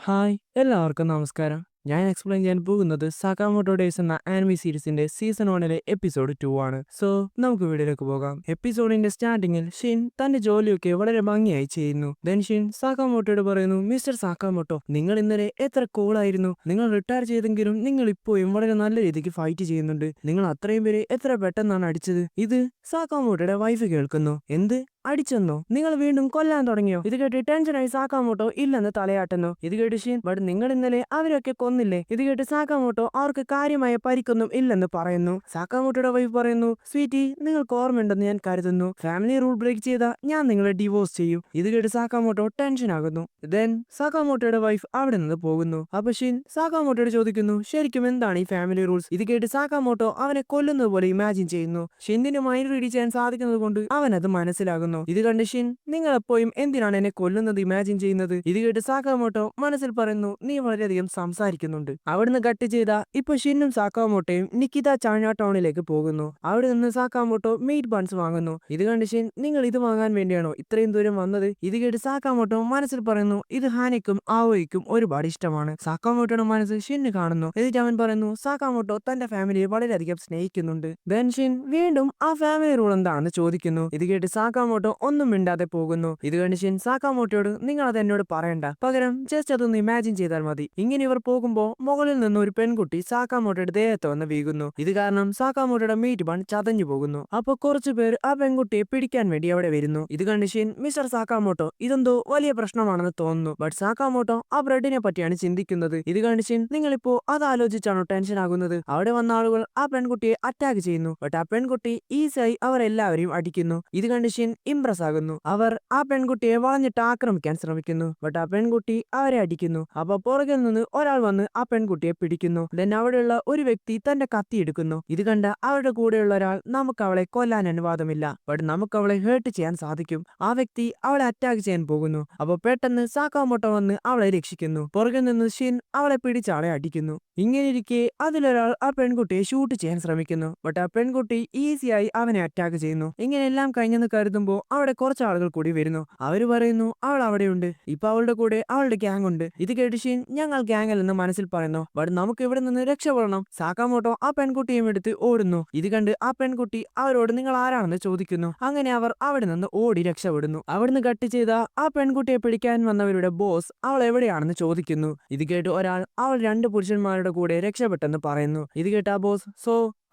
Hi എല്ലാവർക്കും നമസ്കാരം. ഞാൻ എക്സ്പ്ലെയിൻ ചെയ്യാൻ പോകുന്നത് സകാമോട്ടോ ഡേയ്സ് എന്ന ആനിമി സീരീസിന്റെ സീസൺ 1 എപ്പിസോഡ് 2 ആണ്. സോ നമുക്ക് വീഡിയോയിലേക്ക് പോകാം. എപ്പിസോഡിന്റെ സ്റ്റാർട്ടിങ്ങിൽ ഷിൻ തന്റെ ജോലിയൊക്കെ വളരെ ഭംഗിയായി ചെയ്യുന്നു. ദെൻ ഷിൻ സാക്കാമോട്ടോയോട് പറയുന്നു, മിസ്റ്റർ സാക്കാമോട്ടോ, നിങ്ങൾ ഇന്നലെ എത്ര കൂളായിരുന്നു. നിങ്ങൾ റിട്ടയർ ചെയ്തെങ്കിലും നിങ്ങൾ ഇപ്പോഴും വളരെ നല്ല രീതിക്ക് ഫൈറ്റ് ചെയ്യുന്നുണ്ട്. നിങ്ങൾ അത്രയും പേര് എത്ര പെട്ടെന്നാണ് അടിച്ചത്. ഇത് സാക്കാമോട്ടോയുടെ വൈഫ് കേൾക്കുന്നു. എന്ത് അടിച്ചെന്നോ? നിങ്ങൾ വീണ്ടും കൊല്ലാൻ തുടങ്ങിയോ? ഇത് കേട്ട് ടെൻഷനായി സാക്കാമോട്ടോ ഇല്ലെന്ന് തലയാട്ടുന്നു. ഇത് കേട്ട് ഷീൻ, ബട്ട് നിങ്ങൾ ഇന്നലെ അവരൊക്കെ കൊന്നില്ലേ? ഇത് കേട്ട് സാക്കാമോട്ടോ അവർക്ക് കാര്യമായ പരിക്കൊന്നും ഇല്ലെന്ന് പറയുന്നു. സാക്കാമോട്ടോയുടെ വൈഫ് പറയുന്നു, സ്വീറ്റി, നിങ്ങൾക്ക് ഓർമ്മയുണ്ടെന്ന് ഞാൻ കരുതുന്നു. ഫാമിലി റൂൾ ബ്രേക്ക് ചെയ്ത ഞാൻ നിങ്ങളെ ഡിവോഴ്സ് ചെയ്യും. ഇത് കേട്ട് സാക്കാമോട്ടോ ടെൻഷൻ ആകുന്നു. ദെൻ സാക്കാമോട്ടോയുടെ വൈഫ് അവിടെ നിന്ന് പോകുന്നു. അപ്പൊ ഷീൻ സാക്കാമോട്ടോയോട് ചോദിക്കുന്നു, ശരിക്കും എന്താണ് ഈ ഫാമിലി റൂൾസ്? ഇത് കേട്ട് സാക്കാമോട്ടോ അവനെ കൊല്ലുന്നത് പോലെ ഇമാജിൻ ചെയ്യുന്നു. ഷിന്നിന് മൈൻഡ് റീഡ് ചെയ്യാൻ സാധിക്കുന്നത് കൊണ്ട് അവനത് മനസ്സിലാകുന്നു. ഇത് കണ്ട് ഷിൻ, നിങ്ങൾ എപ്പോഴും എന്തിനാണ് എന്നെ കൊല്ലുന്നത് ഇമാജിൻ ചെയ്യുന്നത്? ഇത് കേട്ട് സാക്കാമോട്ടോ മനസ്സിൽ പറയുന്നു, നീ വളരെയധികം സംസാരിക്കുന്നുണ്ട്. അവിടുന്ന് കട്ട് ചെയ്ത ഇപ്പൊ ഷിന്നും സാക്കാമോട്ടോയും നിക്കിത ചൈന ടൗണിലേക്ക് പോകുന്നു. അവിടെ നിന്ന് സാക്കാമോട്ടോ മീറ്റ് ബൺസ് വാങ്ങുന്നു. ഇത് കണ്ട് ഷിൻ, നിങ്ങൾ ഇത് വാങ്ങാൻ വേണ്ടിയാണോ ഇത്രയും ദൂരം വന്നത്? ഇത് കേട്ട് സാക്കാമോട്ടോ മനസ്സിൽ പറയുന്നു, ഇത് ഹാനയ്ക്കും ആവോയ്ക്കും ഒരുപാട് ഇഷ്ടമാണ്. സാക്കാമോട്ടോയുടെ മനസ്സ് ഷിന്ന് കാണുന്നു. എന്നിട്ട് അവൻ പറയുന്നു, സാക്കാമോട്ടോ തന്റെ ഫാമിലിയെ വളരെയധികം സ്നേഹിക്കുന്നുണ്ട്. ദെൻ ഷിൻ വീണ്ടും ആ ഫാമിലി റൂൾ എന്താണെന്ന് ചോദിക്കുന്നു. ഇത് കേട്ട് സാക്കാമോട്ടോ ഒന്നും മിണ്ടാതെ പോകുന്നു. ഇത് കണ്ട് ഷിൻ സാക്കാമോട്ടോയോട്, നിങ്ങൾ അത് എന്നോട് പറയണ്ട, പകരം ജസ്റ്റ് അതൊന്ന് ഇമാജിൻ ചെയ്താൽ മതി. ഇങ്ങനെ ഇവർ പോകുമ്പോ മുകളിൽ നിന്ന് ഒരു പെൺകുട്ടി സാക്കാമോട്ടോയുടെ ദേഹത്ത് വന്ന് വീകുന്നു. ഇത് കാരണം സാക്കാമോട്ടോയുടെ മീറ്റ് ബൺ ചതഞ്ഞു പോകുന്നു. അപ്പൊ കുറച്ചു പേർ ആ പെൺകുട്ടിയെ പിടിക്കാൻ വേണ്ടി അവിടെ വരുന്നു. ഇത് കണ്ട് ഷിൻ, മിസ്റ്റർ സാക്കാമോട്ടോ, ഇതെന്തോ വലിയ പ്രശ്നമാണെന്ന് തോന്നുന്നു. ബട്ട് സാക്കാമോട്ടോ ആ ബ്രെഡിനെ പറ്റിയാണ് ചിന്തിക്കുന്നത്. ഇത് കണ്ട് ഷിൻ, നിങ്ങളിപ്പോ അത് ആലോചിച്ചാണോ ടെൻഷൻ ആകുന്നത്? അവിടെ വന്ന ആളുകൾ ആ പെൺകുട്ടിയെ അറ്റാക്ക് ചെയ്യുന്നു. ബട്ട് ആ പെൺകുട്ടി ഈസിയായി അവരെല്ലാവരെയും അടിക്കുന്നു. ഇത് കണ്ട് ഷിൻ ഇംപ്രസ് ആകുന്നു. അവർ ആ പെൺകുട്ടിയെ വളഞ്ഞിട്ട് ആക്രമിക്കാൻ ശ്രമിക്കുന്നു. ബട്ട് ആ പെൺകുട്ടി അവരെ അടിക്കുന്നു. അപ്പൊ പുറകിൽ നിന്ന് ഒരാൾ വന്ന് ആ പെൺകുട്ടിയെ പിടിക്കുന്നു. ദെൻ അവിടെയുള്ള ഒരു വ്യക്തി തന്റെ കത്തി എടുക്കുന്നു. ഇത് കണ്ട അവരുടെ കൂടെയുള്ള ഒരാൾ, നമുക്ക് അവളെ കൊല്ലാൻ അനുവാദമില്ല, ബട്ട് നമുക്ക് അവളെ ഹേർട്ട് ചെയ്യാൻ സാധിക്കും. ആ വ്യക്തി അവളെ അറ്റാക്ക് ചെയ്യാൻ പോകുന്നു. അപ്പൊ പെട്ടെന്ന് സാക്കാമോട്ടോ വന്ന് അവളെ രക്ഷിക്കുന്നു. പുറകിൽ നിന്ന് ഷിൻ അവളെ പിടിച്ചാളെ അടിക്കുന്നു. ഇങ്ങനെയിരിക്കെ അതിലൊരാൾ ആ പെൺകുട്ടിയെ ഷൂട്ട് ചെയ്യാൻ ശ്രമിക്കുന്നു. ബട്ട് ആ പെൺകുട്ടി ഈസിയായി അവനെ അറ്റാക്ക് ചെയ്യുന്നു. ഇങ്ങനെയെല്ലാം കഴിഞ്ഞെന്ന് കരുതുമ്പോ അവിടെ കുറച്ച് ആളുകൾ കൂടി വരുന്നു. അവര് പറയുന്നു, അവൾ അവിടെയുണ്ട്, ഇപ്പൊ അവളുടെ കൂടെ അവളുടെ ഗ്യാങ് ഉണ്ട്. ഇത് കേട്ട് ഷിൻ, ഞങ്ങൾ ഗ്യാങ് അല്ലെന്ന് മനസ്സിൽ പറയുന്നു. ബട്ട് നമുക്ക് ഇവിടെ നിന്ന് രക്ഷപ്പെടണം. സാക്കാമോട്ടോ ആ പെൺകുട്ടിയും എടുത്ത് ഓടുന്നു. ഇത് കണ്ട് ആ പെൺകുട്ടി അവരോട് നിങ്ങൾ ആരാണെന്ന് ചോദിക്കുന്നു. അങ്ങനെ അവർ അവിടെ നിന്ന് ഓടി രക്ഷപ്പെടുന്നു. അവിടുന്ന് കട്ട് ചെയ്ത ആ പെൺകുട്ടിയെ പിടിക്കാൻ വന്നവരുടെ ബോസ് അവൾ എവിടെയാണെന്ന് ചോദിക്കുന്നു. ഇത് കേട്ട് ഒരാൾ അവൾ 2 പുരുഷന്മാരുടെ കൂടെ രക്ഷപ്പെട്ടെന്ന് പറയുന്നു. ഇത് കേട്ട് ആ ബോസ്,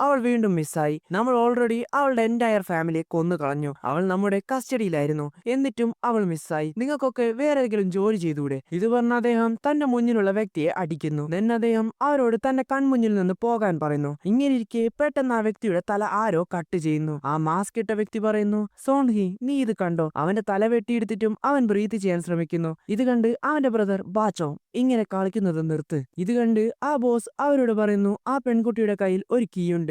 അവൾ വീണ്ടും മിസ്സായി. നമ്മൾ ഓൾറെഡി അവളുടെ എൻറ്റയർ ഫാമിലിയെ കൊന്നു കളഞ്ഞു. അവൾ നമ്മുടെ കസ്റ്റഡിയിലായിരുന്നു, എന്നിട്ടും അവൾ മിസ്സായി. നിങ്ങൾക്കൊക്കെ വേറെ ഏതെങ്കിലും ജോലി ചെയ്തൂടെ? ഇത് പറഞ്ഞ അദ്ദേഹം തന്റെ മുന്നിലുള്ള വ്യക്തിയെ അടിക്കുന്നു. ദെൻ അദ്ദേഹം അവരോട് തന്റെ കൺമുന്നിൽ നിന്ന് പോകാൻ പറയുന്നു. ഇങ്ങനെയിരിക്കെ പെട്ടെന്ന് ആ വ്യക്തിയുടെ തല ആരോ കട്ട് ചെയ്യുന്നു. ആ മാസ്ക് ഇട്ട വ്യക്തി പറയുന്നു, സോൺഹി, നീ ഇത് കണ്ടോ? അവന്റെ തല വെട്ടിയെടുത്തിട്ടും അവൻ ബ്രീത്ത് ചെയ്യാൻ ശ്രമിക്കുന്നു. ഇത് കണ്ട് അവന്റെ ബ്രദർ ബാച്ചോ, ഇങ്ങനെ കളിക്കുന്നത് നിർത്ത്. ഇത് കണ്ട് ആ ബോസ് അവരോട് പറയുന്നു, ആ പെൺകുട്ടിയുടെ കയ്യിൽ ഒരു കീ ഉണ്ട്.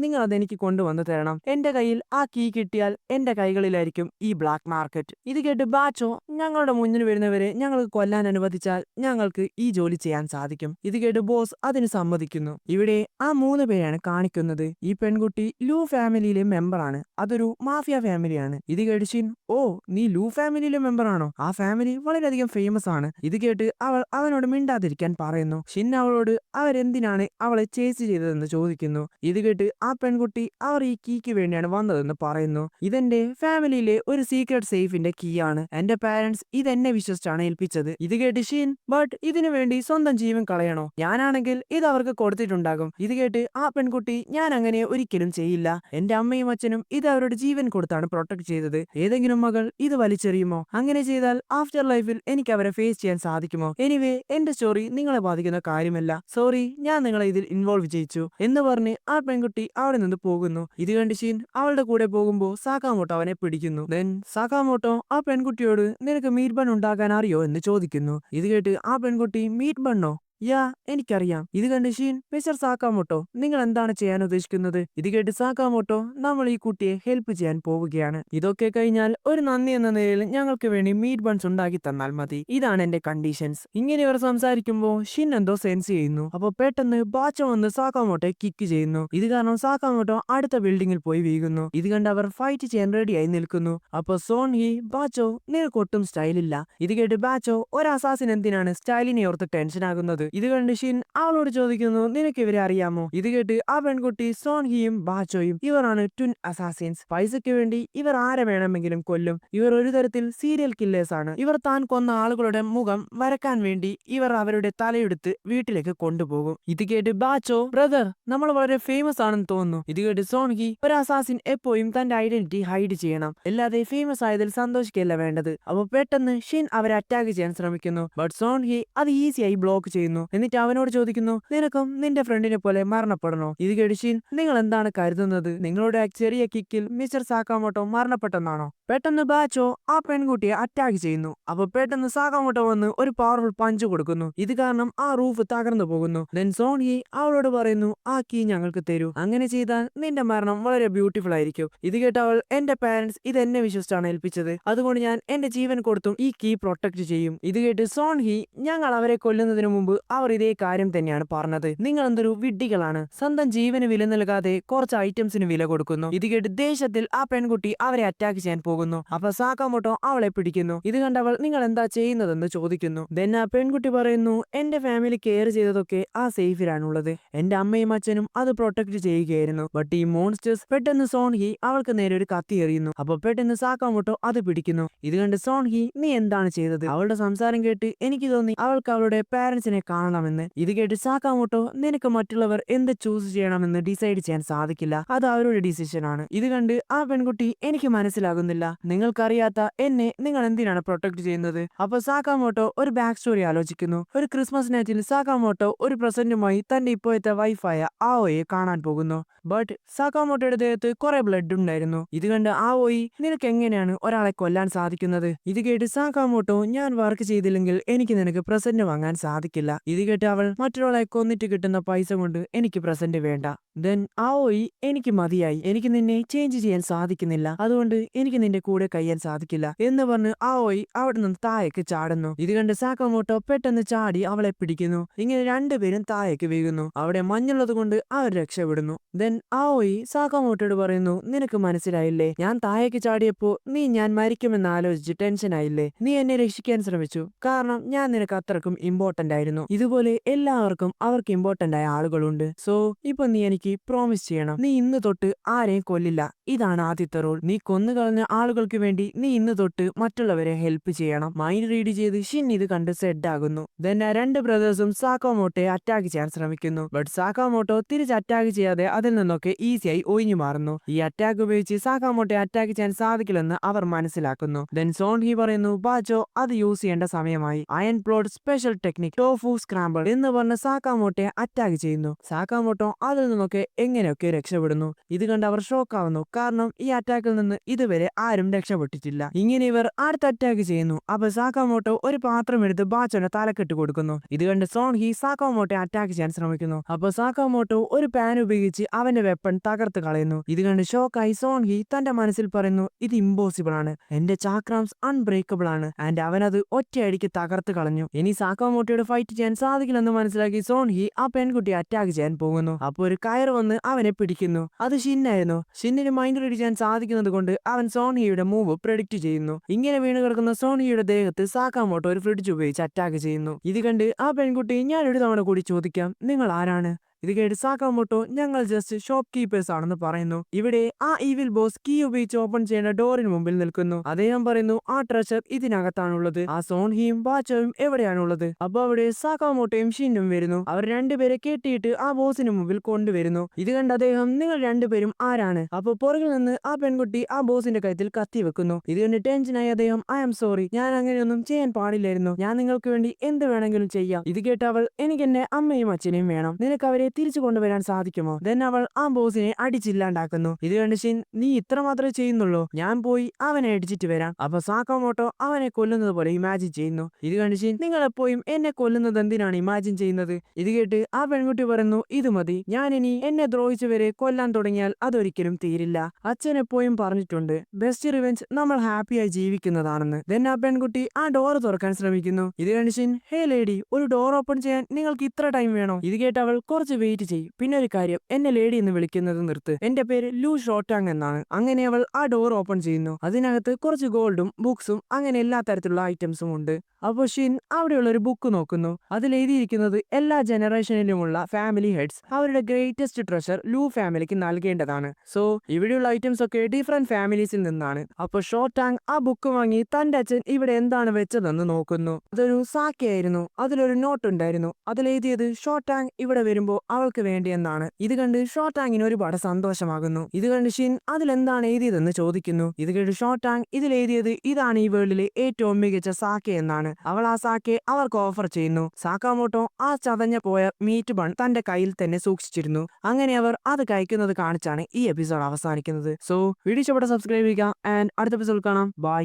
നിങ്ങൾ അതെനിക്ക് കൊണ്ടുവന്ന് തരണം. എന്റെ കയ്യിൽ ആ കീ കിട്ടിയാൽ എന്റെ കൈകളിലായിരിക്കും ഈ ബ്ലാക്ക് മാർക്കറ്റ്. ഇത് കേട്ട് ബാച്ചോ, ഞങ്ങളുടെ മുന്നിൽ വരുന്നവരെ ഞങ്ങൾക്ക് കൊല്ലാൻ അനുവദിച്ചാൽ ഞങ്ങൾക്ക് ഈ ജോലി ചെയ്യാൻ സാധിക്കും. ഇത് കേട്ട് ബോസ് അതിന് സമ്മതിക്കുന്നു. ഇവിടെ ആ 3 പേരാണ് കാണിക്കുന്നത്. ഈ പെൺകുട്ടി ലൂ ഫാമിലിയിലെ മെമ്പറാണ്. അതൊരു മാഫിയ ഫാമിലിയാണ്. ഇത് കേട്ട് ഷിൻ, ഓ, നീ ലൂ ഫാമിലിയിലെ മെമ്പറാണോ? ആ ഫാമിലി വളരെയധികം ഫേമസ് ആണ്. ഇത് കേട്ട് അവൾ അവനോട് മിണ്ടാതിരിക്കാൻ പറയുന്നു. ഷിൻ അവളോട് അവരെന്തിനാണ് അവളെ ചേസ് ചെയ്തതെന്ന് ചോദിക്കുന്നു. ഇത് കേട്ട് ആ പെൺകുട്ടി അവർ ഈ കീക്ക് വേണ്ടിയാണ് വന്നതെന്ന് പറയുന്നു. ഇതെന്റെ ഫാമിലിയിലെ ഒരു സീക്രട്ട് സേഫിന്റെ കീ ആണ്. എന്റെ പാരന്റ്സ് ഇതെന്നെ വിശ്വസിച്ചാണ് ഏൽപ്പിച്ചത്. ഇത് കേട്ട് ഷീൻ, ബട്ട് ഇതിനു വേണ്ടി സ്വന്തം ജീവൻ കളയണോ? ഞാനാണെങ്കിൽ ഇത് അവർക്ക് കൊടുത്തിട്ടുണ്ടാകും. ഇത് കേട്ട് ആ പെൺകുട്ടി, ഞാൻ അങ്ങനെ ഒരിക്കലും ചെയ്യില്ല. എന്റെ അമ്മയും അച്ഛനും ഇത് അവരുടെ ജീവൻ കൊടുത്താണ് പ്രൊട്ടക്ട് ചെയ്തത്. ഏതെങ്കിലും മകൾ ഇത് വലിച്ചെറിയുമോ? അങ്ങനെ ചെയ്താൽ ആഫ്റ്റർ ലൈഫിൽ എനിക്ക് അവരെ ഫേസ് ചെയ്യാൻ സാധിക്കുമോ? എനിവേ, എന്റെ സ്റ്റോറി നിങ്ങളെ ബാധിക്കുന്ന കാര്യമല്ല. സോറി, ഞാൻ നിങ്ങളെ ഇതിൽ ഇൻവോൾവ് ചെയ്യിച്ചു എന്ന് പറഞ്ഞ് ആ പെൺകുട്ടി അവിടെ നിന്ന് പോകുന്നു. ഇത് കണ്ട് ഷീൻ അവളുടെ കൂടെ പോകുമ്പോ സാക്കാമോട്ടോ അവനെ പിടിക്കുന്നു. ദെൻ സാക്കാമോട്ടോ ആ പെൺകുട്ടിയോട്, നിനക്ക് മീറ്റ് ബൺ ഉണ്ടാക്കാൻ അറിയോ എന്ന് ചോദിക്കുന്നു. ഇത് കേട്ട് ആ പെൺകുട്ടി, മീറ്റ് ബണ്ണോ? യാ, എനിക്കറിയാം. ഇത് കണ്ട് ഷീൻ, മിസ്റ്റർ സാക്കാമോട്ടോ, നിങ്ങൾ എന്താണ് ചെയ്യാൻ ഉദ്ദേശിക്കുന്നത്? ഇത് കേട്ട് സാക്കാമോട്ടോ, നമ്മൾ ഈ കുട്ടിയെ ഹെൽപ്പ് ചെയ്യാൻ പോവുകയാണ്. ഇതൊക്കെ കഴിഞ്ഞാൽ ഒരു നന്ദി എന്ന നിലയിൽ ഞങ്ങൾക്ക് വേണ്ടി മീറ്റ് ബൺസ് ഉണ്ടാക്കി തന്നാൽ മതി. ഇതാണ് എന്റെ കണ്ടീഷൻസ്. ഇങ്ങനെ ഇവർ സംസാരിക്കുമ്പോൾ ഷിൻ എന്തോ സെൻസ് ചെയ്യുന്നു. അപ്പോൾ പെട്ടെന്ന് ബാച്ചോ വന്ന് സാക്കാമോട്ടോയെ കിക്ക് ചെയ്യുന്നു. ഇത് കാരണം സാക്കാമോട്ടോ അടുത്ത ബിൽഡിങ്ങിൽ പോയി വീഴുന്നു. ഇത് കണ്ട് അവർ ഫൈറ്റ് ചെയ്യാൻ റെഡിയായി നിൽക്കുന്നു. അപ്പൊ സോൺ ഹി, ബാച്ചോ, നിനക്ക് ഒട്ടും സ്റ്റൈലില്ല. ഇത് കേട്ട് ബാച്ചോ, ഒരു അസാസിൻ എന്തിനാണ് സ്റ്റൈലിനെ ഓർത്ത് ടെൻഷൻ ആകുന്നത്? ഇത് കണ്ട് ഷിൻ അവളോട് ചോദിക്കുന്നു, നിനക്ക് ഇവരെ അറിയാമോ? ഇത് കേട്ട് ആ പെൺകുട്ടി സോൺ ഹിയും ബാച്ചോയും ഇവരാണ് ട്വിൻ അസാസിൻസ്. പൈസയ്ക്ക് വേണ്ടി ഇവർ ആരെ വേണമെങ്കിലും കൊല്ലും. ഇവർ ഒരു തരത്തിൽ സീരിയൽ കില്ലേഴ്സ് ആണ്. ഇവർ താൻ കൊന്ന ആളുകളുടെ മുഖം വരക്കാൻ വേണ്ടി ഇവർ അവരുടെ തലയെടുത്ത് വീട്ടിലേക്ക് കൊണ്ടുപോകും. ഇത് കേട്ട് ബാച്ചോ, ബ്രദർ, നമ്മൾ വളരെ ഫേമസ് ആണെന്ന് തോന്നുന്നു. ഇത് കേട്ട് സോൺ ഹി, ഒരു അസാസിൻ എപ്പോഴും തന്റെ ഐഡന്റിറ്റി ഹൈഡ് ചെയ്യണം, അല്ലാതെ ഫേമസ് ആയതിൽ സന്തോഷിക്കല്ല വേണ്ടത്. അപ്പോൾ പെട്ടെന്ന് ഷിൻ അവരെ അറ്റാക്ക് ചെയ്യാൻ ശ്രമിക്കുന്നു. ബട്ട് സോൺ ഹി അത് ഈസിയായി ബ്ലോക്ക് ചെയ്യുന്നു. എന്നിട്ട് അവനോട് ചോദിക്കുന്നു, നിനക്കും നിന്റെ ഫ്രണ്ടിനെ പോലെ മരണപ്പെടണോ? ഇത് കേട്ട് ഷിൻ, നിങ്ങൾ എന്താണ് കരുതുന്നത്? നിങ്ങളുടെ ചെറിയ കിക്കിൽ മിസ്റ്റർ സാക്കാമോട്ടോ മരണപ്പെട്ടെന്നാണോ? പെട്ടെന്ന് ബാച്ചോ ആ പെൺകുട്ടിയെ അറ്റാക്ക് ചെയ്യുന്നു. അപ്പൊ പെട്ടെന്ന് സാക്കാമോട്ടോ വന്ന് ഒരു പവർഫുൾ പഞ്ച് കൊടുക്കുന്നു. ഇത് കാരണം ആ റൂഫ് തകർന്നു പോകുന്നു. ദെൻ സോൺ ഹി അവളോട് പറയുന്നു, ആ കീ ഞങ്ങൾക്ക് തരൂ. അങ്ങനെ ചെയ്താൽ നിന്റെ മരണം വളരെ ബ്യൂട്ടിഫുൾ ആയിരിക്കും. ഇത് കേട്ട അവൾ, എന്റെ പാരന്റ്സ് ഇത് എന്നെ വിശ്വസിച്ചാണ് ഏൽപ്പിച്ചത്, അതുകൊണ്ട് ഞാൻ എന്റെ ജീവൻ കൊടുത്തും ഈ കീ പ്രൊട്ടക്ട് ചെയ്യും. ഇത് കേട്ട് സോൺ ഹി, ഞങ്ങൾ അവരെ കൊല്ലുന്നതിന് മുമ്പ് അവർ ഇതേ കാര്യം തന്നെയാണ് പറഞ്ഞത്. നിങ്ങൾ എന്തൊരു വിഡ്ഢികളാണ്, സ്വന്തം ജീവന് വില നൽകാതെ കുറച്ച് ഐറ്റംസിന് വില കൊടുക്കുന്നു. ഇത് കേട്ട് ദേഷ്യത്തിൽ ആ പെൺകുട്ടി അവരെ അറ്റാക്ക് ചെയ്യാൻ പോകുന്നു. അപ്പൊ സാക്കാമോട്ടോ അവളെ പിടിക്കുന്നു. ഇത് കണ്ടവൾ, നിങ്ങൾ എന്താ ചെയ്യുന്നതെന്ന് ചോദിക്കുന്നു. ദെൻ ആ പെൺകുട്ടി പറയുന്നു, എന്റെ ഫാമിലി കെയർ ചെയ്തതൊക്കെ ആ സേഫിലാണുള്ളത്, എന്റെ അമ്മയും അച്ഛനും അത് പ്രൊട്ടക്ട് ചെയ്യുകയായിരുന്നു. ബട്ട് ഈ മോൺസ്റ്റേഴ്സ്. പെട്ടെന്ന് സോൺ ഹി അവൾക്ക് നേരെ ഒരു കത്തി എറിയുന്നു. അപ്പൊ പെട്ടെന്ന് സാക്കാമോട്ടോ അത് പിടിക്കുന്നു. ഇത് കണ്ട് സോൺ ഹി, നീ എന്താണ് ചെയ്തത്? അവളുടെ സംസാരം കേട്ട് എനിക്ക് തോന്നി അവൾക്ക് അവളുടെ പാരന്റ്സിനെ കാണണമെന്ന്. ഇത് കേട്ട് സാക്കാമോട്ടോ, നിനക്ക് മറ്റുള്ളവർ എന്ത് ചൂസ് ചെയ്യണമെന്ന് ഡിസൈഡ് ചെയ്യാൻ സാധിക്കില്ല, അത് അവരുടെ ഡിസിഷൻ ആണ്. ഇത് കണ്ട് ആ പെൺകുട്ടി, എനിക്ക് മനസ്സിലാകുന്നില്ല, നിങ്ങൾക്കറിയാത്ത എന്നെ നിങ്ങൾ എന്തിനാണ് പ്രൊട്ടക്ട് ചെയ്യുന്നത്? അപ്പൊ സാക്കാമോട്ടോ ഒരു ബാക്ക് സ്റ്റോറി ആലോചിക്കുന്നു. ഒരു ക്രിസ്മസ് നൈറ്റിൽ സാക്കാമോട്ടോ ഒരു പ്രസന്റുമായി തന്റെ ഇപ്പോഴത്തെ വൈഫായ ആവോയെ കാണാൻ പോകുന്നു. ബട്ട് സാക്കാമോട്ടോയുടെ ദേഹത്ത് കുറെ ബ്ലഡ് ഉണ്ടായിരുന്നു. ഇത് കണ്ട് ആവോയി, നിനക്ക് എങ്ങനെയാണ് ഒരാളെ കൊല്ലാൻ സാധിക്കുന്നത്? ഇത് കേട്ട് സാക്കാമോട്ടോ, ഞാൻ വർക്ക് ചെയ്തില്ലെങ്കിൽ എനിക്ക് നിനക്ക് പ്രസന്റ് വാങ്ങാൻ സാധിക്കില്ല. ഇത് കേട്ട് അവൾ, മറ്റൊരാളെ കൊന്നിട്ട് കിട്ടുന്ന പൈസ കൊണ്ട് എനിക്ക് പ്രസന്റ് വേണ്ട. ദെൻ ആവോയി, എനിക്ക് മതിയായി, എനിക്ക് നിന്നെ ചേഞ്ച് ചെയ്യാൻ സാധിക്കുന്നില്ല, അതുകൊണ്ട് എനിക്ക് നിന്റെ കൂടെ കഴിയാൻ സാധിക്കില്ല എന്ന് പറഞ്ഞ് ആവോയി അവിടെ നിന്ന് താഴേക്ക് ചാടുന്നു. ഇത് കണ്ട് സാക്കാമോട്ടോ പെട്ടെന്ന് ചാടി അവളെ പിടിക്കുന്നു. ഇങ്ങനെ രണ്ടുപേരും താഴേക്ക് വീഴുന്നു. അവിടെ മഞ്ഞുള്ളത് കൊണ്ട് അവർ രക്ഷപ്പെടുന്നു. ദെൻ ആവോയി സാക്കാമോട്ടോട് പറയുന്നു, നിനക്ക് മനസ്സിലായില്ലേ, ഞാൻ താഴേക്ക് ചാടിയപ്പോ നീ ഞാൻ മരിക്കുമെന്ന് ആലോചിച്ച് ടെൻഷൻ ആയില്ലേ? നീ എന്നെ രക്ഷിക്കാൻ ശ്രമിച്ചു, കാരണം ഞാൻ നിനക്ക് അത്രക്കും ഇമ്പോർട്ടന്റ് ആയിരുന്നു. ഇതുപോലെ എല്ലാവർക്കും അവർക്ക് ഇമ്പോർട്ടന്റ് ആയ ആളുകളുണ്ട്. സോ ഇപ്പൊ നീ എനിക്ക് പ്രോമിസ് ചെയ്യണം, നീ ഇന്ന് തൊട്ട് ആരെയും കൊല്ലില്ല. ഇതാണ് ആദ്യത്തെ റൂൾ. നീ കൊന്നുകളഞ്ഞ ആളുകൾക്ക് വേണ്ടി നീ ഇന്ന് തൊട്ട് മറ്റുള്ളവരെ ഹെൽപ്പ് ചെയ്യണം. മൈൻഡ് റീഡ് ചെയ്ത് ഷിൻ ഇത് കണ്ട് സെഡ് ആകുന്നു. ദെൻ ആ രണ്ട് ബ്രദേഴ്സും സാക്കാമോട്ടോയെ അറ്റാക്ക് ചെയ്യാൻ ശ്രമിക്കുന്നു. ബട്ട് സാക്കാമോട്ടോ തിരിച്ച് അറ്റാക്ക് ചെയ്യാതെ അതിൽ നിന്നൊക്കെ ഈസിയായി ഒഴിഞ്ഞു മാറുന്നു. ഈ അറ്റാക്ക് ഉപയോഗിച്ച് സാക്കാമോട്ടോയെ അറ്റാക്ക് ചെയ്യാൻ സാധിക്കില്ലെന്ന് അവർ മനസ്സിലാക്കുന്നു. ദെൻ സോൺ ഹി പറയുന്നു, ബാച്ചോ, അത് യൂസ് ചെയ്യേണ്ട സമയമായി. Iron plot special technique tofu scramble എന്ന് പറഞ്ഞ് സാക്കാമോട്ടോയെ അറ്റാക്ക് ചെയ്യുന്നു. സാക്കാമോട്ടോ അതിൽ നിന്നൊക്കെ എങ്ങനെയൊക്കെ രക്ഷപ്പെടുന്നു. ഇത് കണ്ട് അവർ ഷോക്ക് ആവുന്നു, കാരണം ഈ അറ്റാക്കിൽ നിന്ന് ഇതുവരെ ആരും രക്ഷപ്പെട്ടിട്ടില്ല. ഇങ്ങനെ ഇവർ അടുത്ത അറ്റാക്ക് ചെയ്യുന്നു. അപ്പൊ സാക്കാമോട്ടോ ഒരു പാത്രം എടുത്ത് ബാച്ചോനെ തലക്കെട്ട് കൊടുക്കുന്നു. ഇത് കണ്ട് സോൺ ഹി സാക്കാമോട്ടോയെ അറ്റാക്ക് ചെയ്യാൻ ശ്രമിക്കുന്നു. അപ്പൊ സാക്കാമോട്ടോ ഒരു പാൻ ഉപയോഗിച്ച് അവന്റെ വെപ്പൺ തകർത്ത് കളയുന്നു. ഇത് കണ്ട് ഷോക്കായി സോൺ ഹി തന്റെ മനസ്സിൽ പറയുന്നു, ഇത് ഇമ്പോസിബിൾ ആണ്, എന്റെ ചാക്രാംസ് അൺബ്രേക്കബിൾ ആണ്. ആൻഡ് അവനത് ഒറ്റയടിക്ക് തകർത്ത് കളഞ്ഞു. ഇനി സാക്കാമോട്ടോയുടെ ഫൈറ്റ് ചെയ്യാൻ സാധിക്കില്ലെന്ന് മനസ്സിലാക്കി സോൺ ഹി ആ പെൺകുട്ടിയെ അറ്റാക്ക് ചെയ്യാൻ പോകുന്നു. അപ്പൊ ഒരു കയർ വന്ന് അവനെ പിടിക്കുന്നു. അത് ഷിന്നായിരുന്നു. ഷിന്നിന് മൈൻഡ് റീഡ് ചെയ്യാൻ സാധിക്കുന്നത് കൊണ്ട് അവൻ സോൺ ഹിയുടെ മൂവ് പ്രെഡിക്റ്റ് ചെയ്യുന്നു. ഇങ്ങനെ വീണ് കിടക്കുന്ന സോൺ ഹിയുടെ ദേഹത്ത് സാക്കാമോട്ടോ ഒരു ഫ്രിഡ്ജ് ഉപയോഗിച്ച് അറ്റാക്ക് ചെയ്യുന്നു. ഇത് കണ്ട് ആ പെൺകുട്ടി, ഞാൻ ഒരു തവണ കൂടി ചോദിക്കാം, നിങ്ങൾ ആരാണ്? ഇത് കേട്ട് സാക്കാമോട്ടോ, ഞങ്ങൾ ജസ്റ്റ് ഷോപ്പ് കീപ്പേഴ്സ് ആണെന്ന് പറയുന്നു. ഇവിടെ ആ ഈവിൽ ബോസ് കീ ഉപയോഗിച്ച് ഓപ്പൺ ചെയ്യുന്ന ഡോറിന് മുമ്പിൽ നിൽക്കുന്നു. അദ്ദേഹം പറയുന്നു, ആ ട്രഷർ ഇതിനകത്താണുള്ളത്. ആ സോൺ ഹിയും ബാച്ചോയും എവിടെയാണുള്ളത്? അപ്പൊ അവിടെ സാക്കാമോട്ടോയും ഷിന്നും വരുന്നു. അവർ രണ്ടുപേരെ കെട്ടിയിട്ട് ആ ബോസിന് മുമ്പിൽ കൊണ്ടുവരുന്നു. ഇത് കണ്ട് അദ്ദേഹം, നിങ്ങൾ രണ്ടുപേരും ആരാണ്? അപ്പൊ പുറകിൽ നിന്ന് ആ പെൺകുട്ടി ആ ബോസിന്റെ കഴുത്തിൽ കത്തി വെക്കുന്നു. ഇത് കണ്ട് ടെൻഷനായി അദ്ദേഹം, ഐ ആം സോറി, ഞാൻ അങ്ങനെയൊന്നും ചെയ്യാൻ പാടില്ലായിരുന്നു, ഞാൻ നിങ്ങൾക്ക് വേണ്ടി എന്ത് വേണമെങ്കിലും ചെയ്യാം. ഇത് കേട്ട അവൾ, എനിക്ക് എന്റെ അമ്മയും അച്ഛനെയും വേണം, നിനക്ക് അവരെ തിരിച്ചു കൊണ്ടുവരാൻ സാധിക്കുമോ? ദെൻ അവൾ ആ ബോസിനെ അടിച്ചില്ലാണ്ടാക്കുന്നു. ഇത് കണ്ട് ഷിൻ, നീ ഇത്ര മാത്രമേ ചെയ്യുന്നുള്ളൂ, ഞാൻ പോയി അവനെ അടിച്ചിട്ട് വരാം. അപ്പൊ സാക്കാമോട്ടോ അവനെ കൊല്ലുന്നത് പോലെ ഇമാജിൻ ചെയ്യുന്നു. ഇത് കണ്ട് ഷിൻ, നിങ്ങൾ എപ്പോഴും എന്നെ കൊല്ലുന്നത് എന്തിനാണ് ഇമാജിൻ ചെയ്യുന്നത്? ഇത് കേട്ട് ആ പെൺകുട്ടി പറയുന്നു, ഇത് മതി, ഞാൻ ഇനി എന്നെ ദ്രോഹിച്ചവരെ കൊല്ലാൻ തുടങ്ങിയാൽ അതൊരിക്കലും തീരില്ല. അച്ഛൻ എപ്പോഴും പറഞ്ഞിട്ടുണ്ട്, ബെസ്റ്റ് റിവെഞ്ച് നമ്മൾ ഹാപ്പിയായി ജീവിക്കുന്നതാണെന്ന്. ദെൻ ആ പെൺകുട്ടി ആ ഡോർ തുറക്കാൻ ശ്രമിക്കുന്നു. ഇത് കണ്ട് ഷിൻ, ഹേ ലേഡി, ഒരു ഡോർ ഓപ്പൺ ചെയ്യാൻ നിങ്ങൾക്ക് ഇത്ര ടൈം വേണോ? ഇത് കേട്ട് അവൾ കുറച്ച് വെയിറ്റ് ചെയ്യും. പിന്നെ ഒരു കാര്യം, എന്നെ ലേഡി എന്ന് വിളിക്കുന്നത് നിർത്ത്, എന്റെ പേര് ലൂ ഷോട്ടാങ് എന്നാണ്. അങ്ങനെ അവൾ ആ ഡോർ ഓപ്പൺ ചെയ്യുന്നു. അതിനകത്ത് കുറച്ച് ഗോൾഡും ബുക്സും അങ്ങനെ എല്ലാ തരത്തിലുള്ള ഐറ്റംസും ഉണ്ട്. അപ്പോൾ ഷിൻ അവിടെയുള്ള ഒരു ബുക്ക് നോക്കുന്നു. അതിൽ എഴുതിയിരിക്കുന്നത് എല്ലാ ജനറേഷനിലുമുള്ള ഫാമിലി ഹെഡ്സ് അവരുടെ ഗ്രേറ്റസ്റ്റ് ട്രഷർ ലൂ ഫാമിലിക്ക് നൽകേണ്ടതാണ്. സോ ഇവിടെയുള്ള ഐറ്റംസ് ഒക്കെ ഡിഫറെന്റ് ഫാമിലീസിൽ നിന്നാണ്. അപ്പോൾ ഷോട്ടാങ് ആ ബുക്ക് വാങ്ങി തന്റെ അച്ഛൻ ഇവിടെ എന്താണ് വെച്ചതെന്ന് നോക്കുന്നു. അതൊരു സാക്കയായിരുന്നു. അതിലൊരു നോട്ട് ഉണ്ടായിരുന്നു. അതിൽ എഴുതിയത് ഷോട്ടാങ് ഇവിടെ വരുമ്പോ അവൾക്ക് വേണ്ടിയെന്നാണ്. ഇത് കണ്ട് ഷോട്ടാങ്ങിന് ഒരുപാട് സന്തോഷമാകുന്നു. ഇത് കണ്ട് ഷിൻ അതിലെന്താണ് എഴുതിയതെന്ന് ചോദിക്കുന്നു. ഇത് കേട്ട് ഷോട്ടാങ് ഇതിൽ എഴുതിയത് ഇതാണ് ഈ വേൾഡിലെ ഏറ്റവും മികച്ച സാക്കെ എന്നാണ്. അവൾ ആ സാക്കെ അവർക്ക് ഓഫർ ചെയ്യുന്നു. സാക്കാമോട്ടോ ആ ചതഞ്ഞ പോയ മീറ്റ് ബൺ തന്റെ കയ്യിൽ തന്നെ സൂക്ഷിച്ചിരുന്നു. അങ്ങനെ അവർ അത് കഴിക്കുന്നത് കാണിച്ചാണ് ഈ എപ്പിസോഡ് അവസാനിക്കുന്നത്. സോ വീഡിയോ ഇഷ്ടപ്പെട്ട സബ്സ്ക്രൈബ് ചെയ്യുക ആൻഡ് അടുത്ത എപ്പിസോഡ് കാണാം. ബൈ.